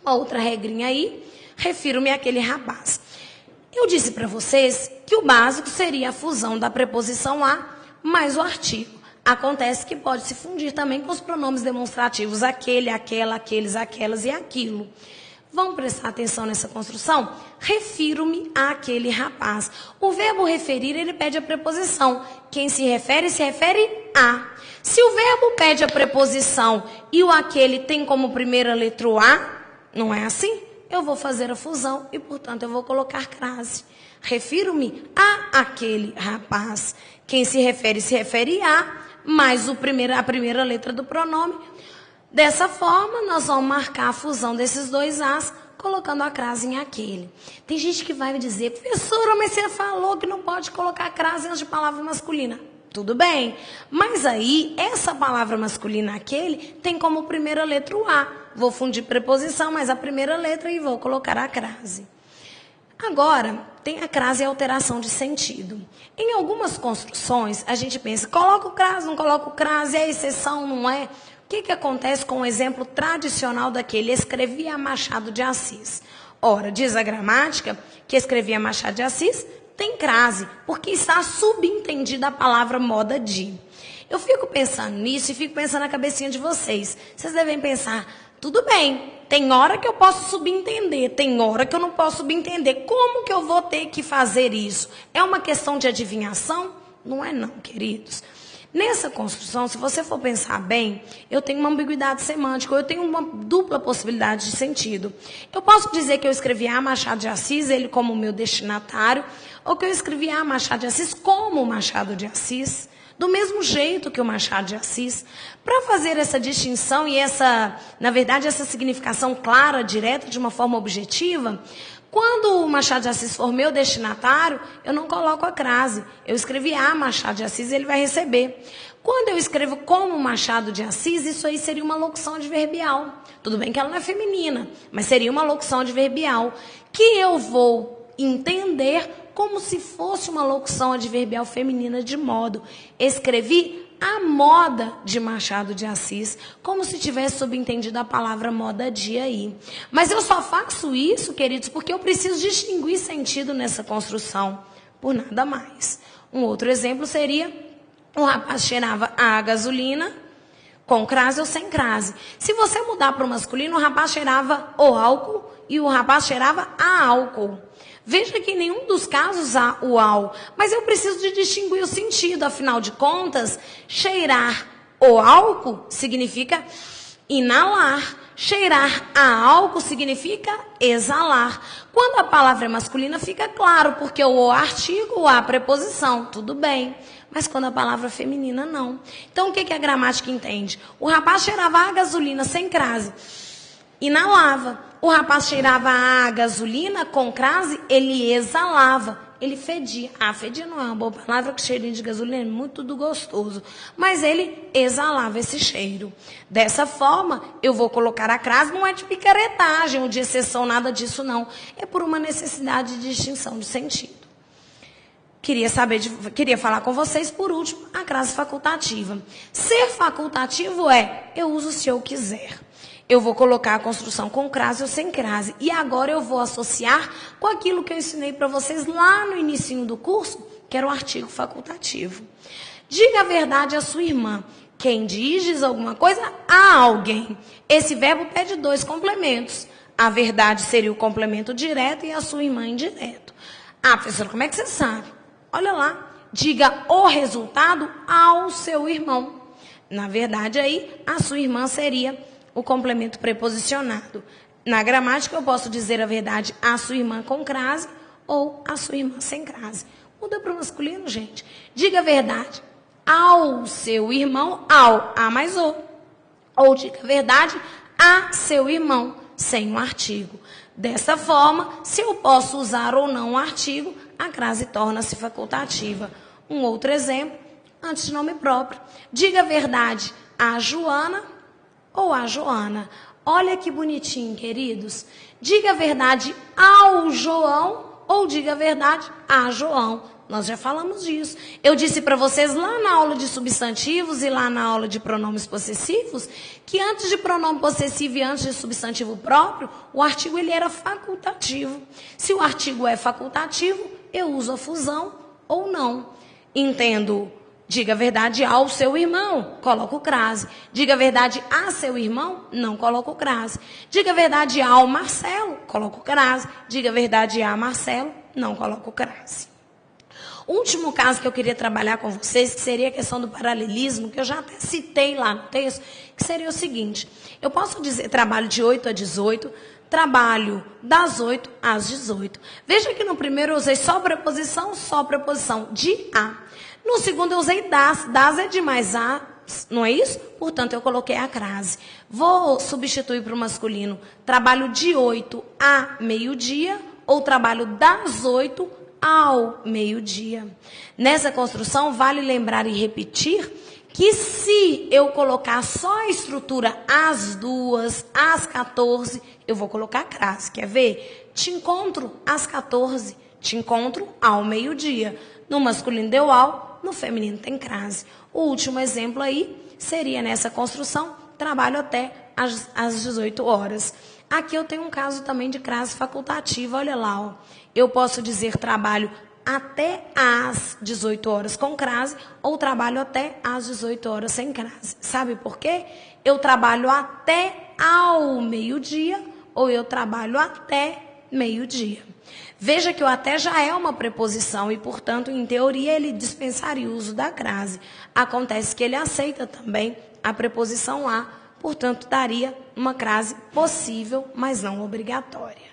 Uma outra regrinha aí, refiro-me àquele rapaz. Eu disse para vocês que o básico seria a fusão da preposição a mais o artigo. Acontece que pode se fundir também com os pronomes demonstrativos aquele, aquela, aqueles, aquelas e aquilo. Vamos prestar atenção nessa construção? Refiro-me àquele rapaz. O verbo referir, ele pede a preposição. Quem se refere a. Se o verbo pede a preposição e o aquele tem como primeira letra o a, não é assim? Eu vou fazer a fusão e, portanto, eu vou colocar crase. Refiro-me a aquele rapaz. Quem se refere a, mais a primeira letra do pronome. Dessa forma, nós vamos marcar a fusão desses dois as, colocando a crase em aquele. Tem gente que vai me dizer, professora, mas você falou que não pode colocar crase antes de palavra masculina. Tudo bem, mas aí, essa palavra masculina aquele tem como primeira letra o a. Vou fundir preposição, mais a primeira letra e vou colocar a crase. Agora, tem a crase e a alteração de sentido. Em algumas construções, a gente pensa, coloca o crase, não coloca o crase, é exceção, não é? O que acontece com o exemplo tradicional daquele escrevia Machado de Assis? Ora, diz a gramática que escrevia Machado de Assis tem crase, porque está subentendida a palavra moda de. Eu fico pensando nisso e fico pensando na cabecinha de vocês. Vocês devem pensar, tudo bem, tem hora que eu posso subentender, tem hora que eu não posso subentender. Como que eu vou ter que fazer isso? É uma questão de adivinhação? Não é não, queridos. Nessa construção, se você for pensar bem, eu tenho uma ambiguidade semântica, eu tenho uma dupla possibilidade de sentido. Eu posso dizer que eu escrevi a Machado de Assis, ele como meu destinatário, ou que eu escrevi a Machado de Assis como o Machado de Assis, do mesmo jeito que o Machado de Assis. Para fazer essa distinção e na verdade, essa significação clara, direta, de uma forma objetiva, quando o Machado de Assis for meu destinatário, eu não coloco a crase. Eu escrevi a Machado de Assis e ele vai receber. Quando eu escrevo como Machado de Assis, isso aí seria uma locução adverbial. Tudo bem que ela não é feminina, mas seria uma locução adverbial que eu vou entender como se fosse uma locução adverbial feminina de modo. Escrevi a moda de Machado de Assis, como se tivesse subentendido a palavra moda de aí. Mas eu só faço isso, queridos, porque eu preciso distinguir sentido nessa construção, por nada mais. Um outro exemplo seria, o rapaz cheirava a gasolina, com crase ou sem crase. Se você mudar para o masculino, o rapaz cheirava o álcool e o rapaz cheirava a álcool. Veja que em nenhum dos casos há o ao, mas eu preciso de distinguir o sentido. Afinal de contas, cheirar o álcool significa inalar. Cheirar a álcool significa exalar. Quando a palavra é masculina, fica claro, porque o artigo, o a preposição, tudo bem. Mas quando a palavra é feminina, não. Então, o que a gramática entende? O rapaz cheirava a gasolina sem crase, inalava. O rapaz cheirava a gasolina com crase, ele exalava, ele fedia. Fedia não é uma boa palavra, que cheirinho de gasolina é muito tudo gostoso. Mas ele exalava esse cheiro. Dessa forma, eu vou colocar a crase, não é de picaretagem ou de exceção, nada disso não. É por uma necessidade de distinção de sentido. Queria falar com vocês, por último, a crase facultativa. Ser facultativo é, eu uso se eu quiser. Eu vou colocar a construção com crase ou sem crase. E agora eu vou associar com aquilo que eu ensinei para vocês lá no início do curso, que era o artigo facultativo. Diga a verdade à sua irmã. Quem diz alguma coisa a alguém. Esse verbo pede dois complementos. A verdade seria o complemento direto e a sua irmã indireto. Professora, como é que você sabe? Olha lá. Diga o resultado ao seu irmão. Na verdade, aí, a sua irmã seria o complemento preposicionado. Na gramática, eu posso dizer a verdade à sua irmã com crase ou à sua irmã sem crase. Muda para o masculino, gente. Diga a verdade ao seu irmão, ao a mais o. Ou diga a verdade a seu irmão, sem o artigo. Dessa forma, se eu posso usar ou não o artigo, a crase torna-se facultativa. Um outro exemplo, antes de nome próprio. Diga a verdade a Joana ou a Joana. Olha que bonitinho, queridos. Diga a verdade ao João ou diga a verdade a João. Nós já falamos disso. Eu disse para vocês lá na aula de substantivos e lá na aula de pronomes possessivos que antes de pronome possessivo e antes de substantivo próprio, o artigo ele era facultativo. Se o artigo é facultativo, eu uso a fusão ou não. Entendo. Diga a verdade ao seu irmão, coloca o crase. Diga a verdade a seu irmão, não coloca o crase. Diga a verdade ao Marcelo, coloca o crase. Diga a verdade a Marcelo, não coloca o crase. O último caso que eu queria trabalhar com vocês, que seria a questão do paralelismo, que eu já até citei lá no texto, que seria o seguinte: eu posso dizer trabalho de 8 a 18, trabalho das 8 às 18. Veja que no primeiro eu usei só preposição de a. No segundo eu usei das é de mais a, não é isso? Portanto, eu coloquei a crase. Vou substituir para o masculino, trabalho de 8 a meio-dia, ou trabalho das 8 ao meio-dia. Nessa construção, vale lembrar e repetir que se eu colocar só a estrutura às 2, às 14, eu vou colocar a crase. Quer ver? Te encontro às 14, te encontro ao meio-dia. No masculino deu ao, no feminino tem crase. O último exemplo aí seria nessa construção, trabalho até às 18 horas. Aqui eu tenho um caso também de crase facultativa, olha lá, ó. Eu posso dizer trabalho até às 18 horas com crase ou trabalho até às 18 horas sem crase. Sabe por quê? Eu trabalho até ao meio-dia ou eu trabalho até meio-dia. Veja que o até já é uma preposição e, portanto, em teoria, ele dispensaria o uso da crase. Acontece que ele aceita também a preposição a, portanto, daria uma crase possível, mas não obrigatória.